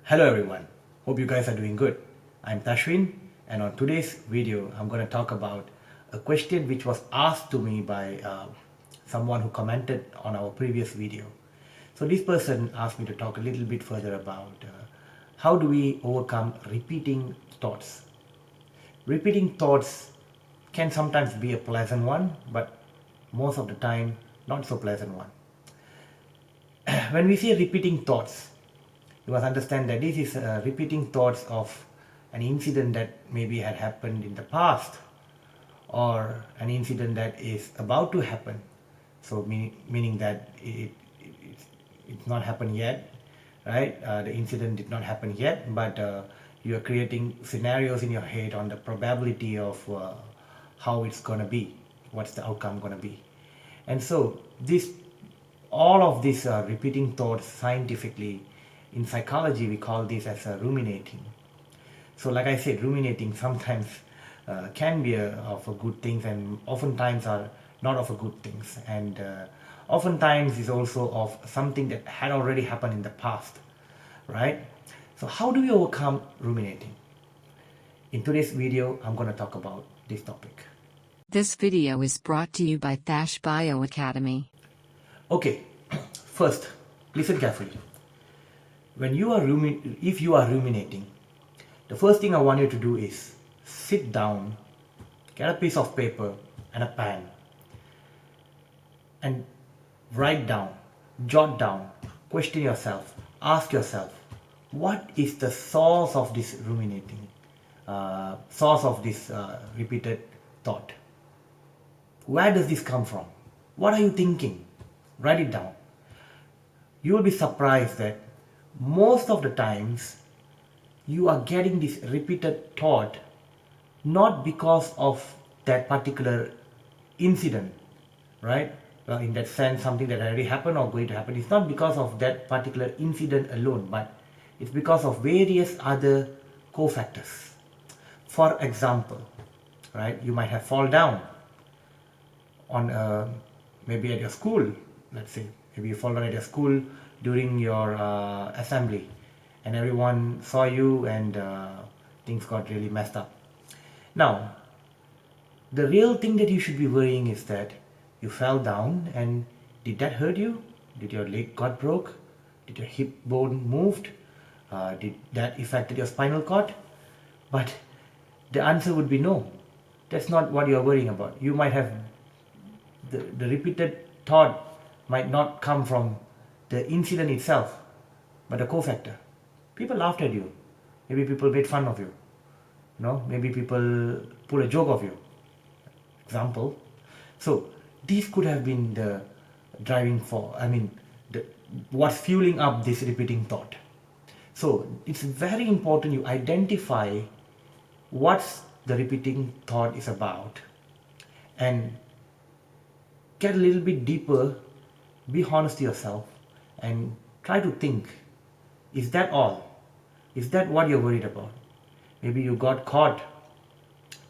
Hello everyone, hope you guys are doing good. I'm Tashwin, and on today's video I'm going to talk about a question which was asked to me by someone who commented on our previous video. So this person asked me to talk a little bit further about how do we overcome repeating thoughts. Repeating thoughts can sometimes be a pleasant one, but most of the time not so pleasant one. When we say repeating thoughts, you must understand that this is repeating thoughts of an incident that maybe had happened in the past or an incident that is about to happen. So meaning that it's not happened yet, right? The incident did not happen yet, but you are creating scenarios in your head on the probability of how it's gonna be, what's the outcome gonna be. And so all of these repeating thoughts scientifically, in psychology we call this as ruminating. So like I said, ruminating sometimes can be of a good things, and oftentimes are not of a good things, and oftentimes is also of something that had already happened in the past, right? So how do we overcome ruminating? In today's video I'm going to talk about this topic. This video is brought to you by Thash Bio Academy. Okay, first listen carefully. When you are if you are ruminating, the first thing I want you to do is sit down, get a piece of paper and a pen, and write down, jot down, question yourself, ask yourself, what is the source of this ruminating, source of this repeated thought? Where does this come from? What are you thinking? Write it down. You will be surprised that most of the times you are getting this repeated thought not because of that particular incident, right? Well, in that sense, something that already happened or going to happen. It's not because of that particular incident alone, but it's because of various other cofactors. For example, right, you might have fall down on maybe at your school. Let's say maybe you fall down at your school during your assembly, and everyone saw you, and things got really messed up. Now, the real thing that you should be worrying is that you fell down, and did that hurt you? Did your leg got broke? Did your hip bone moved? Did that affected your spinal cord? But the answer would be no. That's not what you're worrying about. You might have the repeated thought might not come from the incident itself, but a cofactor. People laughed at you. Maybe people made fun of you. Maybe people pull a joke of you. Example. So this could have been the driving force. What's fueling up this repeating thought. So it's very important you identify what the repeating thought is about, and get a little bit deeper. Be honest to yourself and try to think, is that all? Is that what you're worried about? Maybe you got caught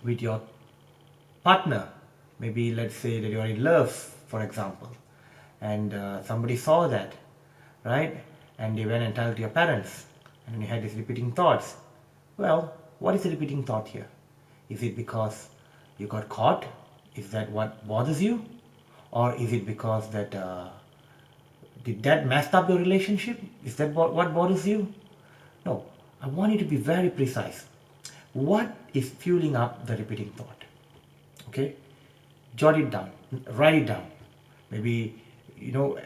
with your partner. Maybe let's say that you're in love, for example, and somebody saw that, right? And they went and told your parents, and you had these repeating thoughts. Well, what is the repeating thought here? Is it because you got caught? Is that what bothers you? Or is it because that did that mess up your relationship? Is that what bothers you? No, I want you to be very precise. What is fueling up the repeating thought? Okay, jot it down, write it down. Maybe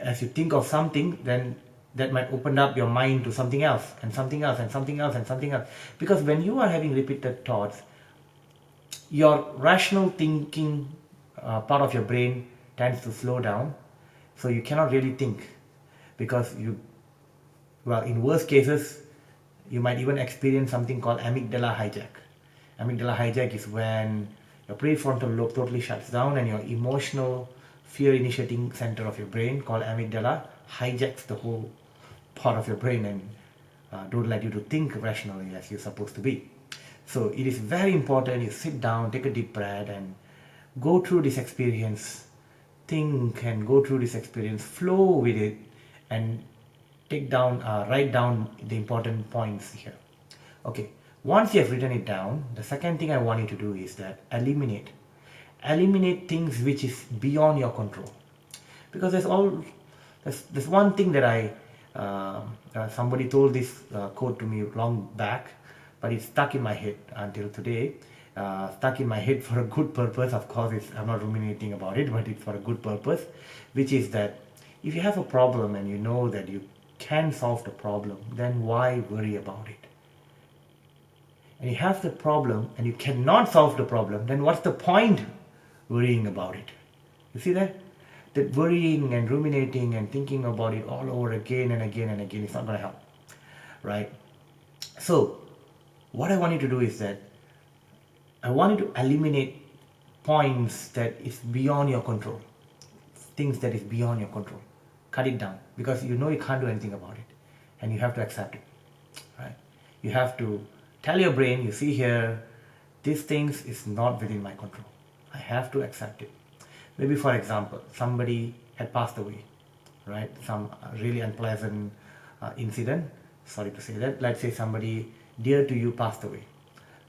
as you think of something, then that might open up your mind to something else and something else and something else and something else. Because when you are having repeated thoughts, your rational thinking part of your brain tends to slow down, so you cannot really think, because in worst cases you might even experience something called amygdala hijack. Amygdala hijack is when your prefrontal lobe totally shuts down and your emotional fear initiating center of your brain called amygdala hijacks the whole part of your brain and don't let you to think rationally as you're supposed to be. So it is very important you sit down, take a deep breath, and go through this experience. Think and go through this experience, flow with it, and write down the important points here. Okay, once you have written it down, the second thing I want you to do is that eliminate things which is beyond your control. Because there's one thing that somebody told this quote to me long back, but it's stuck in my head until today. Stuck in my head for a good purpose. Of course, I'm not ruminating about it, but it's for a good purpose, which is that if you have a problem and you know that you can solve the problem, then why worry about it? And you have the problem and you cannot solve the problem, then what's the point worrying about it? You see that? That worrying and ruminating and thinking about it all over again and again and again is not going to help, right? So what I want you to do is that I want you to eliminate points that is beyond your control, things that is beyond your control. Cut it down, because you know you can't do anything about it and you have to accept it, right? You have to tell your brain, you see here, these things is not within my control. I have to accept it. Maybe for example, somebody had passed away, right? Some really unpleasant incident, sorry to say that. Let's say somebody dear to you passed away,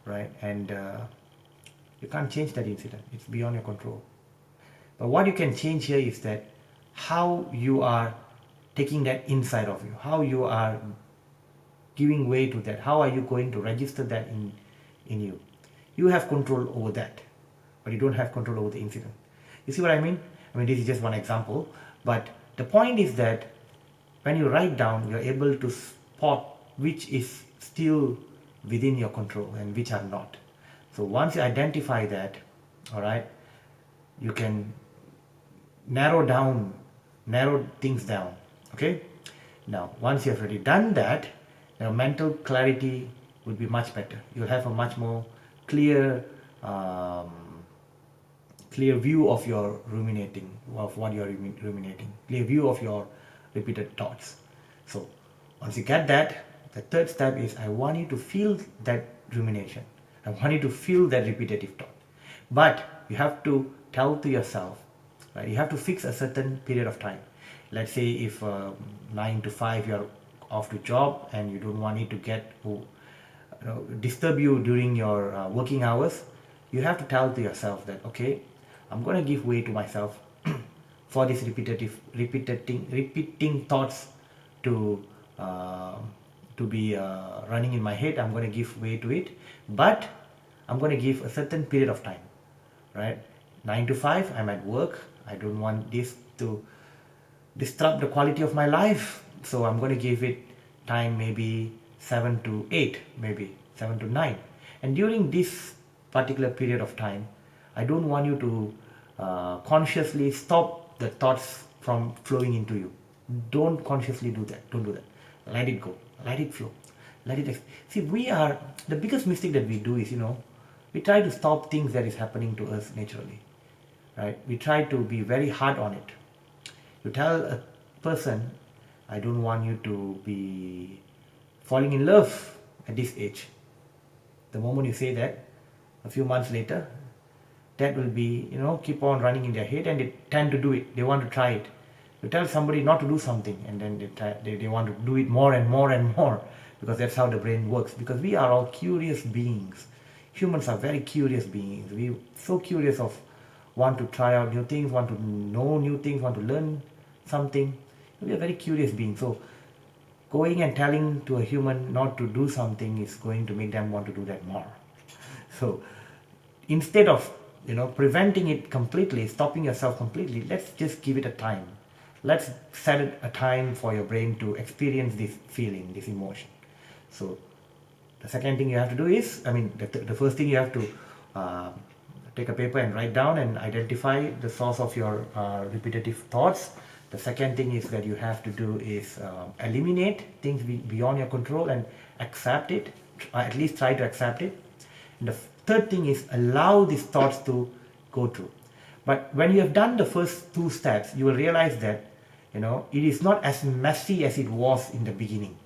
right? And you can't change that incident. It's beyond your control. But what you can change here is that how you are taking that inside of you, how you are giving way to that, how are you going to register that in you. You have control over that, but you don't have control over the incident. You see what I mean? I mean, this is just one example, but the point is that when you write down, you're able to spot which is still within your control and which are not. So once you identify that, all right, you can narrow things down. Okay, now once you have already done that, your mental clarity will be much better. You'll have a much more clear view of your ruminating, of what you're ruminating, clear view of your repeated thoughts. So once you get that, the third step is I want you to feel that rumination. I want you to feel that repetitive thought. But you have to tell to yourself, right? You have to fix a certain period of time. Let's say if 9 to 5 you're off to job and you don't want it to disturb you during your working hours, you have to tell to yourself that, okay, I'm going to give way to myself for this repeating thoughts to be running in my head. I'm going to give way to it, but I'm going to give a certain period of time, right? 9 to 5, I'm at work. I don't want this to disrupt the quality of my life, so I'm going to give it time, maybe 7 to 8, maybe 7 to 9. And during this particular period of time, I don't want you to consciously stop the thoughts from flowing into you. Don't consciously do that. Don't do that. Let it go. Let it flow. See, the biggest mistake that we do is, we try to stop things that is happening to us naturally, right? We try to be very hard on it. You tell a person, I don't want you to be falling in love at this age. The moment you say that, a few months later, that will be, keep on running in their head, and they tend to do it. They want to try it. You tell somebody not to do something, and then they want to do it more and more and more, because that's how the brain works. Because we are all curious beings. Humans are very curious beings. We're so curious of want to try out new things, want to know new things, want to learn something. We are very curious beings. So going and telling to a human not to do something is going to make them want to do that more. So instead of preventing it completely, stopping yourself completely, let's just give it a time. Let's set a time for your brain to experience this feeling, this emotion. So the second thing you have to do is, the first thing you have to take a paper and write down and identify the source of your repetitive thoughts. The second thing is that you have to do is eliminate things beyond your control and accept it, or at least try to accept it. And the third thing is allow these thoughts to go through. But when you have done the first two steps, you will realize that it is not as messy as it was in the beginning.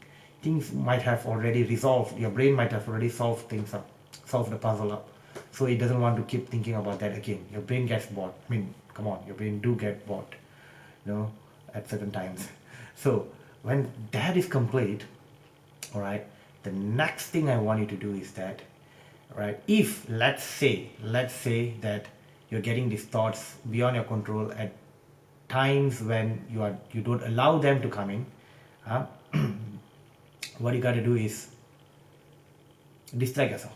Things might have already resolved. Your brain might have already solved things up, solved the puzzle up. So it doesn't want to keep thinking about that again. Your brain gets bored. Come on, your brain do get bored, at certain times. So when that is complete, all right, the next thing I want you to do is that, right, if let's say that you're getting these thoughts beyond your control at times when you don't allow them to come in, huh? What you got to do is distract yourself.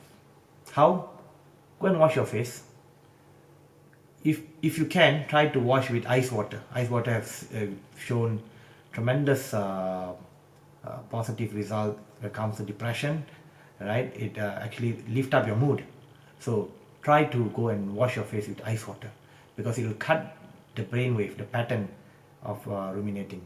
How? Go and wash your face. If you can, try to wash with ice water. Ice water has shown tremendous positive result when it comes to depression, right? It actually lift up your mood. So try to go and wash your face with ice water, because it will cut the brain wave, the pattern of ruminating,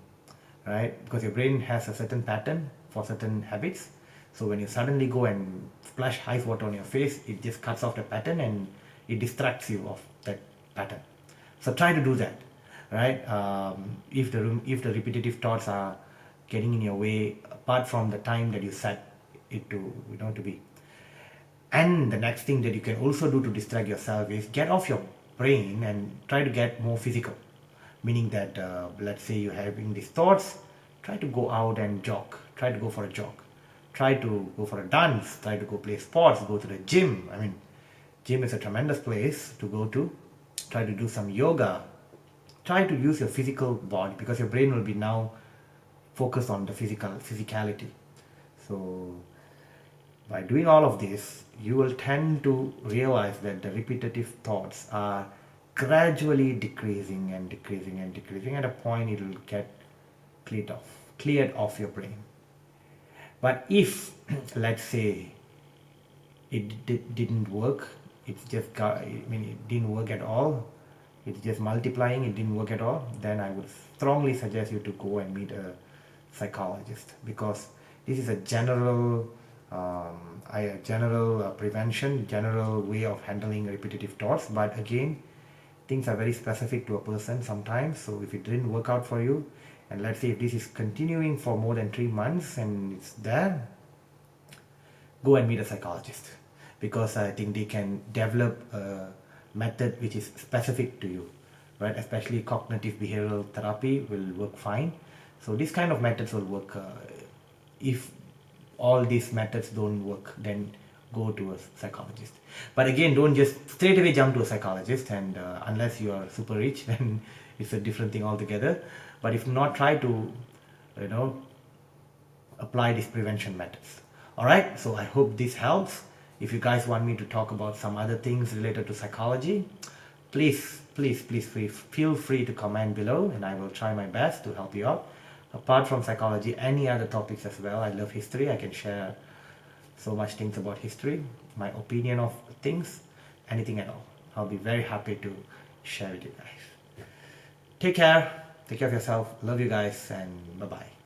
right? Because your brain has a certain pattern for certain habits. So when you suddenly go and splash ice water on your face, it just cuts off the pattern and it distracts you of that pattern. So try to do that, right? If the repetitive thoughts are getting in your way, apart from the time that you set it to to be. And the next thing that you can also do to distract yourself is get off your brain and try to get more physical. Meaning that, let's say you're having these thoughts, try to go out and jog. Try to go for a jog. Try to go for a dance. Try to go play sports. Go to the gym. I mean, gym is a tremendous place to go to. Try to do some yoga. Try to use your physical body, because your brain will be now focused on the physicality. So by doing all of this, you will tend to realize that the repetitive thoughts are gradually decreasing and decreasing and decreasing. At a point, it will get cleared off your brain. But if, let's say, it didn't work, it didn't work at all, it's just multiplying, it didn't work at all, then I would strongly suggest you to go and meet a psychologist, because this is a general prevention, general way of handling repetitive thoughts. But again, things are very specific to a person sometimes. So if it didn't work out for you, and let's say if this is continuing for more than 3 months and it's there, go and meet a psychologist, because I think they can develop a method which is specific to you, right? Especially cognitive behavioral therapy will work fine. So these kind of methods will work. If all these methods don't work, then go to a psychologist. But again, don't just straight away jump to a psychologist, and unless you are super rich, then it's a different thing altogether. But if not, try to apply these prevention methods. All right, so I hope this helps. If you guys want me to talk about some other things related to psychology, please feel free to comment below, and I will try my best to help you out. Apart from psychology, any other topics as well. I love history. I can share so much things about history, my opinion of things, anything at all. I'll be very happy to share with you guys. Take care of yourself. Love you guys, and bye-bye.